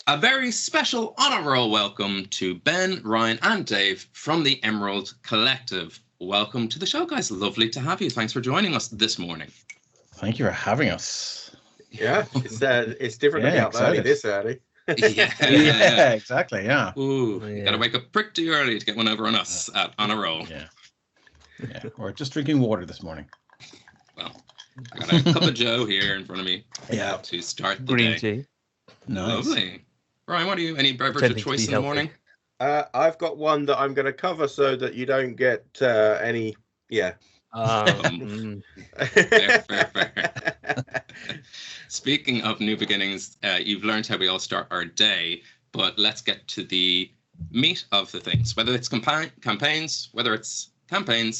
A very special On A Roll welcome to Ben, Ryan, and Dave from the Emerald Collective. Welcome to the show, guys. Lovely to have you. Thanks for joining us this morning. Thank you for having us. Yeah, it's different to be up early, this early. Yeah, exactly. Yeah. Ooh, you gotta wake up pretty early to get one over on us at On A Roll. Yeah. Or just drinking water this morning. Well, I got a cup of Joe here in front of me. Yeah. To start the Green day. tea. Nice. Lovely. Ryan, what are you? Any beverage of choice in the morning? I've got one that I'm going to cover so that you don't get any. Yeah. Fair. Speaking of new beginnings, you've learned how we all start our day, but let's get to the meat of the things. Whether it's campaigns,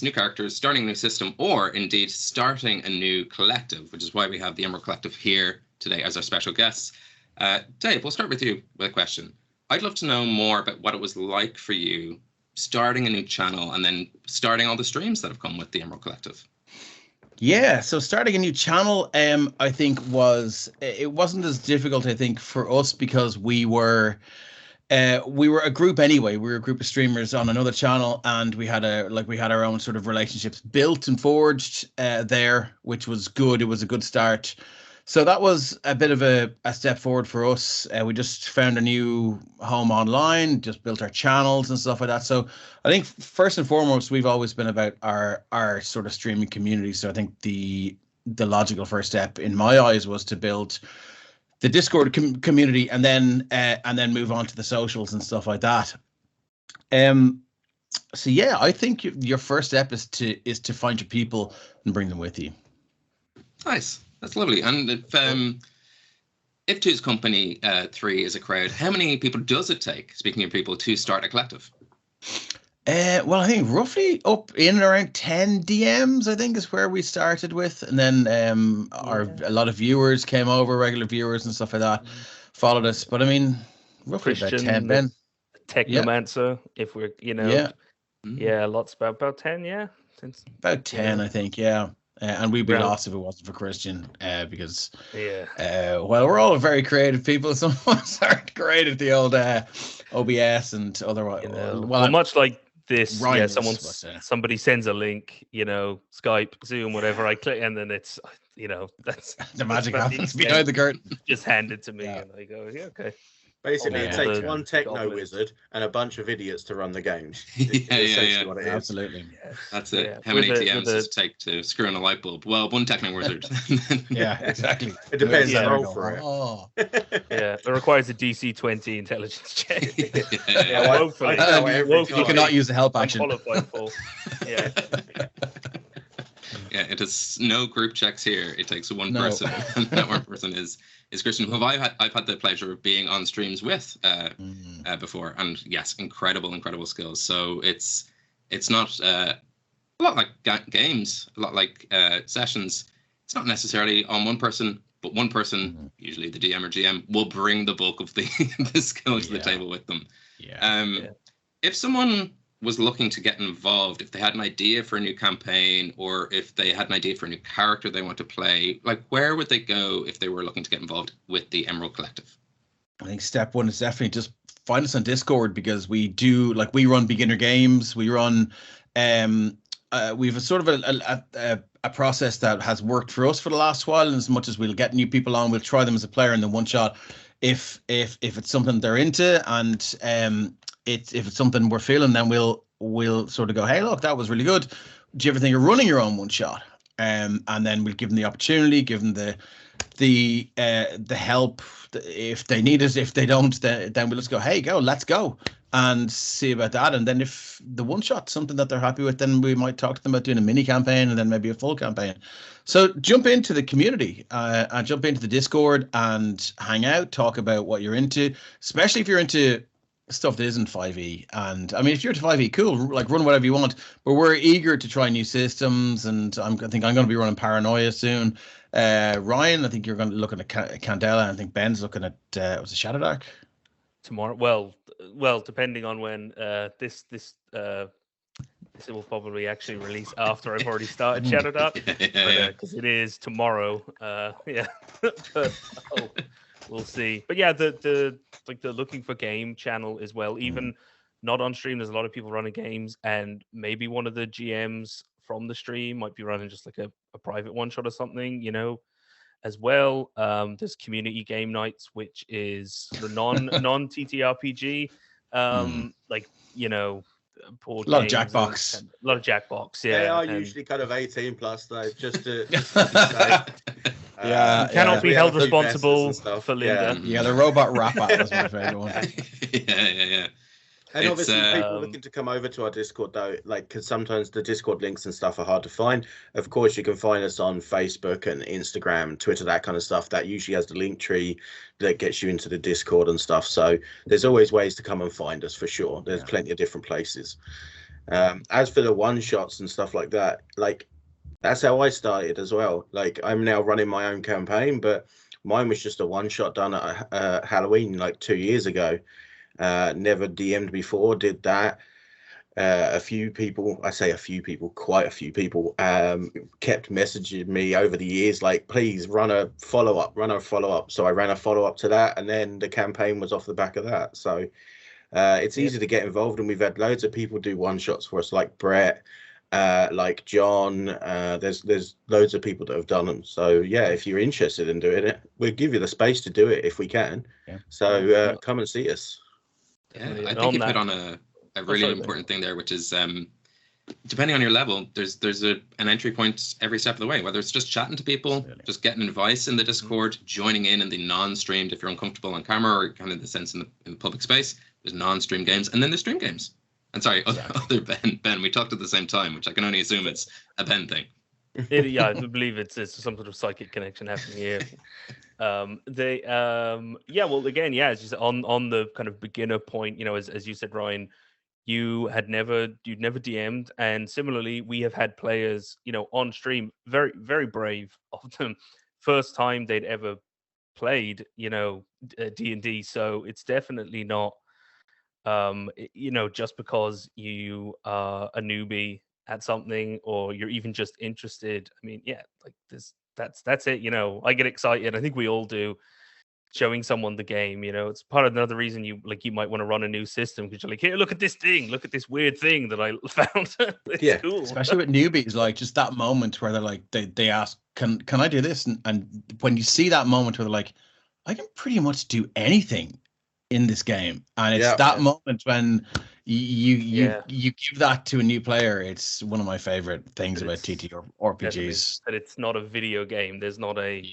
new characters, starting a new system, or indeed starting a new collective, which is why we have the Emerald Collective here today as our special guests. Dave, we'll start with you with a question. I'd love to know more about what it was like for you starting a new channel and then starting all the streams that have come with the Emerald Collective. Yeah, so starting a new channel, I think it wasn't as difficult, I think, for us because we were a group anyway. We were a group of streamers on another channel, and we had our own sort of relationships built and forged there, which was good. It was a good start. So that was a bit of a step forward for us. We just found a new home online, just built our channels and stuff like that. So I think first and foremost, we've always been about our sort of streaming community. So I think the logical first step in my eyes was to build the Discord community and then move on to the socials and stuff like that. So yeah, I think your first step is to find your people and bring them with you. Nice. That's lovely. And if two's company, three is a crowd, how many people does it take, speaking of people, to start a collective? Well, I think roughly up in and around 10 DMs, I think, is where we started with. And then a lot of viewers came over, regular viewers and stuff like that, followed us. But I mean, roughly Christian, about 10, Ben. Technomancer, if we're, lots about 10, yeah. About 10, I think, yeah. And we'd be lost if it wasn't for Christian, because we're all very creative people. Some of us aren't great at the old OBS and otherwise. Well, much like this, Ryan's, somebody sends a link, Skype, Zoom, whatever. I click, and then it's, that's the magic happens behind the curtain. Just hand it to me, and I go, yeah, okay. Basically, it takes one techno wizard and a bunch of idiots to run the games. What it is. Absolutely. That's it. How many TMs does it take to screw in a light bulb? Well, one techno wizard. Yeah, exactly. It depends on the role for it. Oh. Yeah, it requires a DC 20 intelligence check. Hopefully. You cannot use the help action. Qualified for. Yeah. Yeah, it is no group checks here. It takes one person, and that one person is Christian, who I've had the pleasure of being on streams with before, and yes, incredible skills. So it's not a lot like games, a lot like sessions. It's not necessarily on one person, but one person, usually the DM or GM, will bring the bulk of the skill to the table with them. If someone was looking to get involved, if they had an idea for a new campaign, or if they had an idea for a new character they want to play, like where would they go if they were looking to get involved with the Emerald Collective? I think step one is definitely just find us on Discord, because we run beginner games. We run we've a sort of a process that has worked for us for the last while, and as much as we'll get new people on, we'll try them as a player in the one shot if it's something they're into, and if it's something we're feeling, then we'll sort of go, hey, look, that was really good. Do you ever think of running your own one shot? And then we'll give them the opportunity, give them the help if they need it. If they don't, then we'll just go, hey, let's go and see about that. And then if the one shot's something that they're happy with, then we might talk to them about doing a mini campaign and then maybe a full campaign. So jump into the community and jump into the Discord and hang out, talk about what you're into, especially if you're into stuff that isn't 5e. And I mean, if you're to 5e, cool, like run whatever you want, but we're eager to try new systems, and I think I'm going to be running Paranoia soon. Ryan, I think you're going to look at Candela, and I think Ben's looking at was it Shadow Dark tomorrow. Well, depending on when this will probably actually release after I've already started Shadow Dark, because it is tomorrow. But, we'll see. But yeah, the looking for game channel as well. Even not on stream, there's a lot of people running games, and maybe one of the GMs from the stream might be running just like a private one shot or something, you know, as well. There's community game nights, which is the non TTRPG, like, you know, board a lot of games Jackbox. A lot of Jackbox, yeah. They are usually kind of 18 plus though, just to say. Cannot be held responsible for Linda. Yeah, the robot rap out was my favorite one. Yeah. And obviously, people looking to come over to our Discord, though, like, because sometimes the Discord links and stuff are hard to find. Of course, you can find us on Facebook and Instagram, Twitter, that kind of stuff. That usually has the link tree that gets you into the Discord and stuff. So there's always ways to come and find us for sure. There's plenty of different places. As for the one shots and stuff like that, like, that's how I started as well. Like, I'm now running my own campaign, but mine was just a one shot done at Halloween like 2 years ago. Never DM'd before, did that. Quite a few people kept messaging me over the years, like, please run a follow-up. So I ran a follow-up to that, and then the campaign was off the back of that. So it's easy to get involved, and we've had loads of people do one-shots for us, like Brett, like John. There's loads of people that have done them. So yeah, if you're interested in doing it, we'll give you the space to do it if we can. So come and see us. Yeah, I think you hit on a really important thing there, which is depending on your level, there's an entry point every step of the way, whether it's just chatting to people, just getting advice in the Discord, joining in the non-streamed if you're uncomfortable on camera, or kind of the sense in the public space. There's non-stream games, and then there's stream games. And sorry, other Ben, we talked at the same time, which I can only assume it's a Ben thing. I believe it's some sort of psychic connection happening here. Well, again, as you said, on the kind of beginner point, you know, as you said, Ryan, you'd never DM'd, and similarly, we have had players, you know, on stream, very, very brave of them, first time they'd ever played, you know, D&D. So it's definitely not, you know, just because you are a newbie at something, or you're even just interested. I mean, like this. That's it, you know. I get excited. I think we all do. Showing someone the game, you know, it's part of another reason you might want to run a new system, because you're like, here, look at this thing, look at this weird thing that I found. It's cool. Especially with newbies, like just that moment where they're like, they ask, can I do this? And when you see that moment where they're like, I can pretty much do anything in this game, and it's moment when you give that to a new player. It's one of my favorite things about TTRPGs. That it's not a video game. There's not a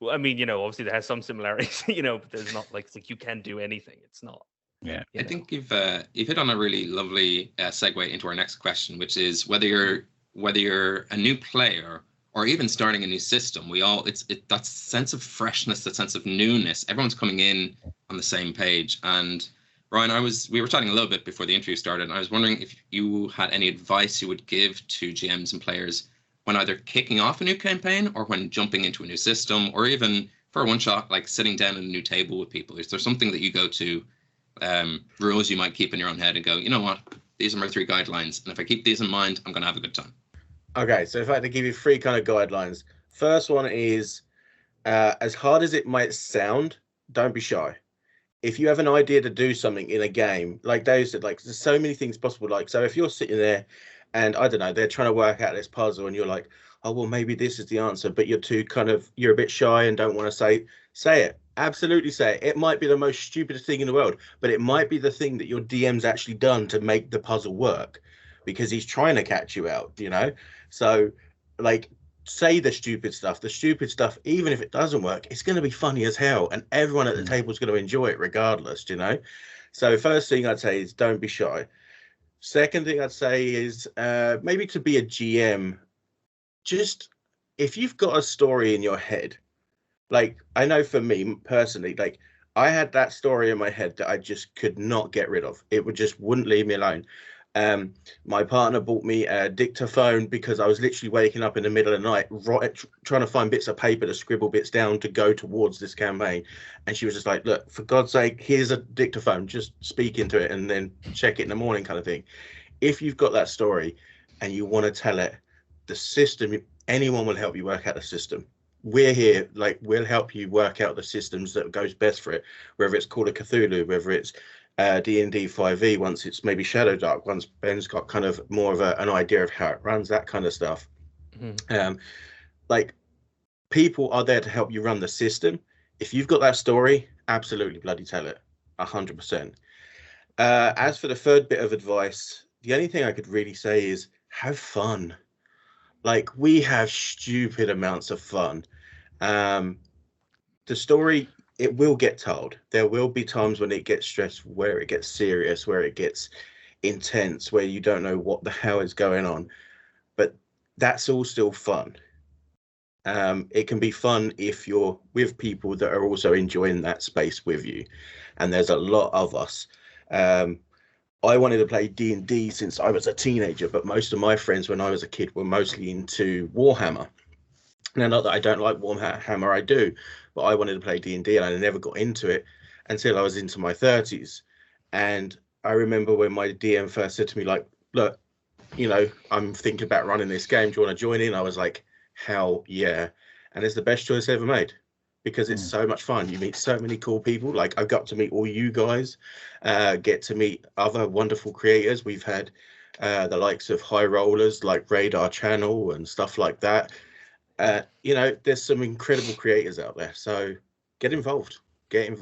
Well, I mean, you know, obviously there has some similarities, you know, but there's not like you can do anything. It's not. Yeah, I think you've hit on a really lovely segue into our next question, which is whether you're a new player or even starting a new system, that sense of freshness, that sense of newness. Everyone's coming in on the same page. And Ryan, we were chatting a little bit before the interview started, and I was wondering if you had any advice you would give to GMs and players when either kicking off a new campaign or when jumping into a new system, or even for a one shot, like sitting down at a new table with people. Is there something that you go to, rules you might keep in your own head and go, you know what, these are my 3 guidelines, and if I keep these in mind, I'm going to have a good time? Okay, so if I had to give you 3 kind of guidelines, first one is, as hard as it might sound, don't be shy. If you have an idea to do something in a game, like Dave said, like there's so many things possible. Like, so if you're sitting there and I don't know, they're trying to work out this puzzle and you're like, oh, well, maybe this is the answer, but you're a bit shy and don't want to say it. Absolutely say it. It might be the most stupidest thing in the world, but it might be the thing that your DM's actually done to make the puzzle work, because he's trying to catch you out, you know? So like, say the stupid stuff, even if it doesn't work, it's going to be funny as hell, and everyone at the table is going to enjoy it regardless, you know? So first thing I'd say is don't be shy. Second thing I'd say is maybe to be a GM, just if you've got a story in your head, like I know for me personally, like I had that story in my head that I just could not get rid of. It wouldn't leave me alone. My partner bought me a dictaphone because I was literally waking up in the middle of the night trying to find bits of paper to scribble bits down to go towards this campaign, and she was just like, look, for God's sake, here's a dictaphone, just speak into it and then check it in the morning, kind of thing. If you've got that story and you want to tell it, the system, anyone will help you work out the system. we're here, like we'll help you work out the systems that goes best for it, whether it's Call of Cthulhu, whether it's D&D 5e, once it's maybe Shadow Dark, once Ben's got kind of more of an idea of how it runs, that kind of stuff. Like, people are there to help you run the system. If you've got that story, absolutely bloody tell it, 100%. As for the third bit of advice, the only thing I could really say is have fun. Like, we have stupid amounts of fun. The story, it will get told. There will be times when it gets stressful, where it gets serious, where it gets intense, where you don't know what the hell is going on. But that's all still fun. It can be fun if you're with people that are also enjoying that space with you. And there's a lot of us. I wanted to play D&D since I was a teenager, but most of my friends when I was a kid were mostly into Warhammer. Now, not that I don't like Warhammer, I do, but I wanted to play D&D and I never got into it until I was into my 30s. And I remember when my DM first said to me, like, look, you know, I'm thinking about running this game. Do you want to join in? I was like, hell yeah. And it's the best choice I ever made, because it's so much fun. You meet so many cool people. Like, I've got to meet all you guys, get to meet other wonderful creators. We've had the likes of high rollers like Radar Channel and stuff like that. You know, there's some incredible creators out there. So get involved. That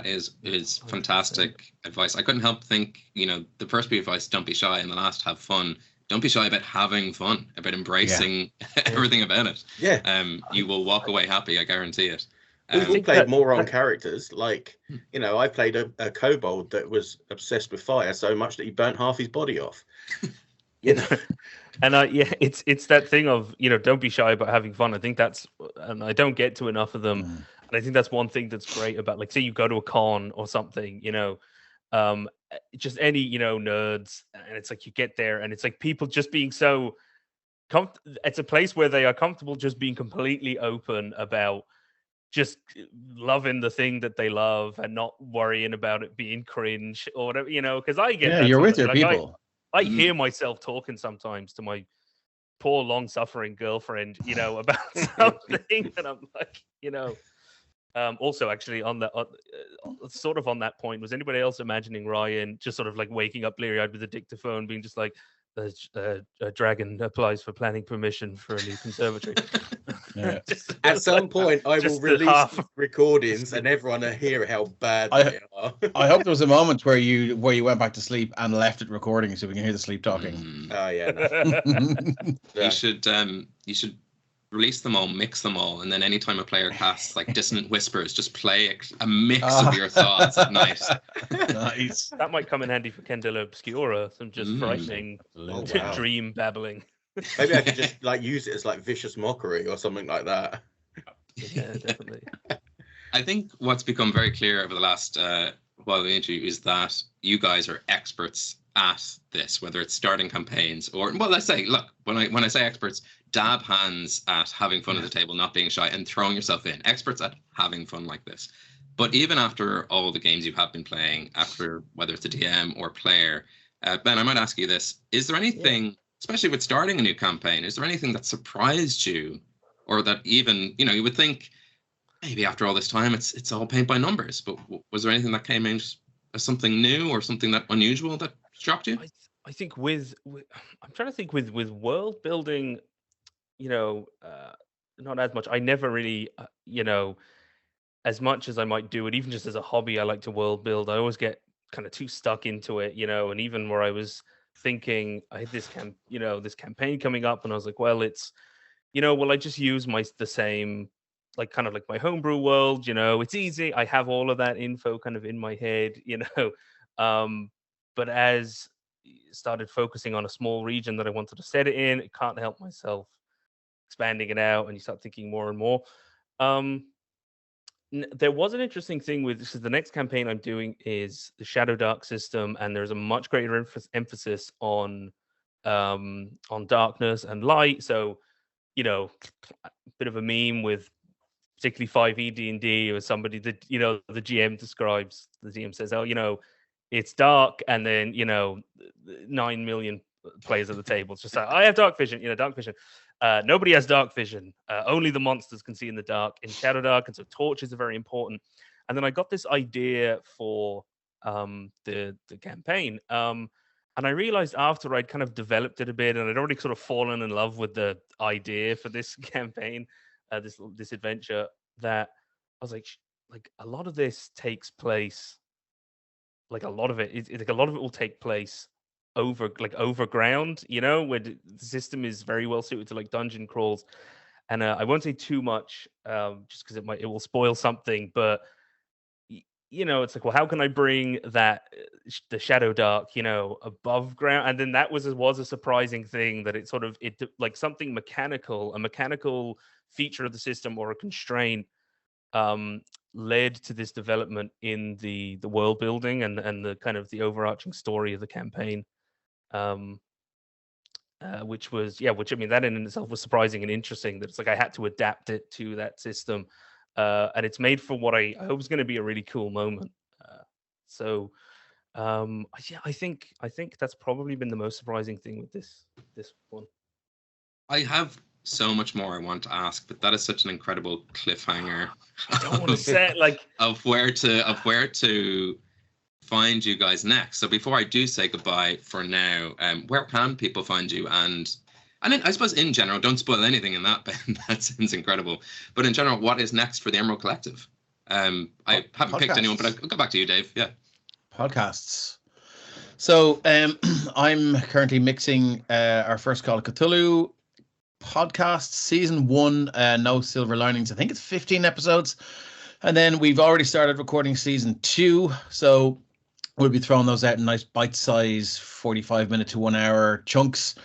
is fantastic advice. I couldn't help think, you know, the first bit of advice, don't be shy, and the last, have fun. Don't be shy about having fun, about embracing everything about it. Yeah. You will walk away happy, I guarantee it. We've all played moron characters. Like, you know, I played a kobold that was obsessed with fire so much that he burnt half his body off. You know? And it's that thing of, you know, don't be shy about having fun. I think that's, and I don't get to enough of them. And I think that's one thing that's great about, like, say you go to a con or something, you know, just any, you know, nerds, and it's like you get there and it's like people just being so it's a place where they are comfortable just being completely open about just loving the thing that they love and not worrying about it being cringe or whatever, you know, because I get you're with your people. I hear myself talking sometimes to my poor long-suffering girlfriend, you know, about something, and I'm like, you know. Also, actually, on that, sort of on that point, was anybody else imagining Ryan just sort of like waking up bleary-eyed with a dictaphone, being just like, a dragon applies for planning permission for a new conservatory? At some point, I will release recordings, and everyone will hear how bad they are. I hope there was a moment where you went back to sleep and left it recording, so we can hear the sleep talking. Oh yeah. No. You should release them all, mix them all, and then anytime a player casts like dissonant whispers, just play a mix of your thoughts at night. Nice. That might come in handy for Candela Obscura, some just frightening dream babbling. Maybe I could just like use it as like vicious mockery or something like that. Yeah, definitely. I think what's become very clear over the last while the interview is that you guys are experts at this, whether it's starting campaigns or, well, let's say, look, when I say experts, dab hands at having fun at the table, not being shy, and throwing yourself in. Experts at having fun like this. But even after all the games you have been playing, after whether it's a DM or player, Ben, I might ask you this: is there anything, especially with starting a new campaign, is there anything that surprised you, or that even, you know, you would think maybe after all this time it's all paint by numbers, but was there anything that came in as something new or something that unusual that shocked you? I think with I'm trying to think with world building, you know, not as much. I never really, you know, as much as I might do it, even just as a hobby, I like to world build. I always get kind of too stuck into it, you know, and even where I was thinking I had this this campaign coming up, and I was like, well, it's, you know, well, I just use the same, like, kind of like my homebrew world, you know, it's easy. I have all of that info kind of in my head, you know. But as started focusing on a small region that I wanted to set it in, it can't help myself expanding it out, and you start thinking more and more. There was an interesting thing with this, is the next campaign I'm doing is the Shadow Dark system, and there's a much greater emphasis on darkness and light. So, you know, a bit of a meme with particularly 5e D&D, or somebody that, you know, the DM says, oh, you know, it's dark, and then, you know, 9 million players at the table. It's just like, I have dark vision, you know, dark vision. Nobody has dark vision. Only the monsters can see in the dark, in Shadowdark, and so torches are very important. And then I got this idea for the campaign. And I realized after I'd kind of developed it a bit, and I'd already sort of fallen in love with the idea for this campaign, this adventure, that I was like a lot of this takes place, like a lot of it will take place over ground, you know, where the system is very well suited to like dungeon crawls. And I won't say too much, just because it will spoil something, but you know, it's like, well, how can I bring that the Shadowdark, you know, above ground? And then that was a surprising thing, that it like something mechanical, a mechanical feature of the system or a constraint led to this development in the world building and the kind of the overarching story of the campaign. Which I mean, that in itself was surprising and interesting, that it's like I had to adapt it to that system. And it's made for what I hope is going to be a really cool moment. I think that's probably been the most surprising thing with this one. I have so much more I want to ask, but that is such an incredible cliffhanger. I don't want to say like of where to find you guys next. So before I do say goodbye for now, where can people find you? And then I suppose in general, don't spoil anything in that, Ben. That sounds incredible. But in general, what is next for the Emerald Collective? I haven't picked anyone, but I'll go back to you, Dave. Yeah. Podcasts. So I'm currently mixing our first Call of Cthulhu podcast, season 1, No Silver Linings. I think it's 15 episodes. And then we've already started recording season 2. So we'll be throwing those out in nice bite-size 45-minute to 1 hour chunks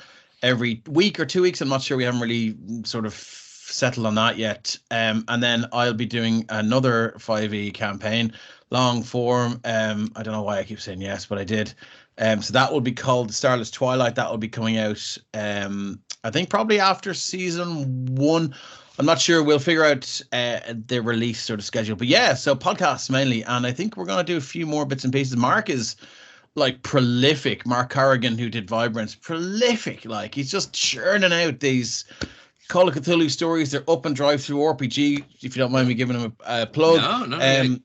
every week or 2 weeks. I'm not sure. We haven't really sort of settled on that yet. And then I'll be doing another 5e campaign, long form. I don't know why I keep saying yes, but I did. So that will be called Starless Twilight. That will be coming out, I think, probably after season 1. I'm not sure. We'll figure out the release sort of schedule. But yeah, so podcasts mainly. And I think we're going to do a few more bits and pieces. Mark is like prolific. Mark Corrigan, who did Vibrance, prolific. Like, he's just churning out these Call of Cthulhu stories. They're up and drive through RPG, if you don't mind me giving him a plug. No.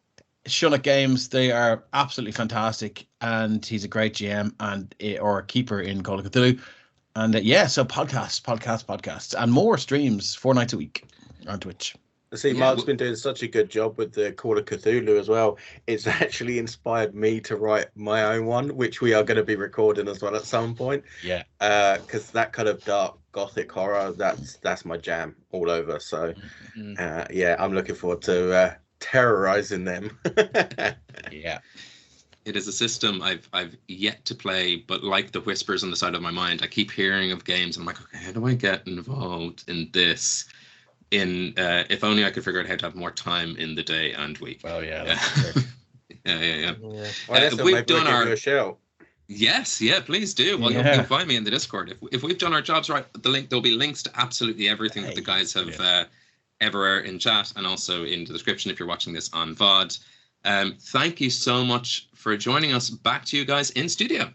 Shullock Games, they are absolutely fantastic. And he's a great GM or keeper in Call of Cthulhu. And so podcasts, and more streams 4 nights a week on Twitch. See, Mark's been doing such a good job with the Call of Cthulhu as well. It's actually inspired me to write my own one, which we are going to be recording as well at some point. Yeah. Because that kind of dark gothic horror, that's my jam all over. So, I'm looking forward to terrorizing them. Yeah. It is a system I've yet to play, but like the whispers on the side of my mind, I keep hearing of games. And I'm like, okay, how do I get involved in this? If only I could figure out how to have more time in the day and week. Well, yeah. Yeah. Well, we've done our show. Yes, please do. Well, you'll find me in the Discord. If we've done our jobs right, there'll be links to absolutely everything that the guys have ever in chat, and also in the description if you're watching this on VOD. Thank you so much for joining us. Back to you guys in studio.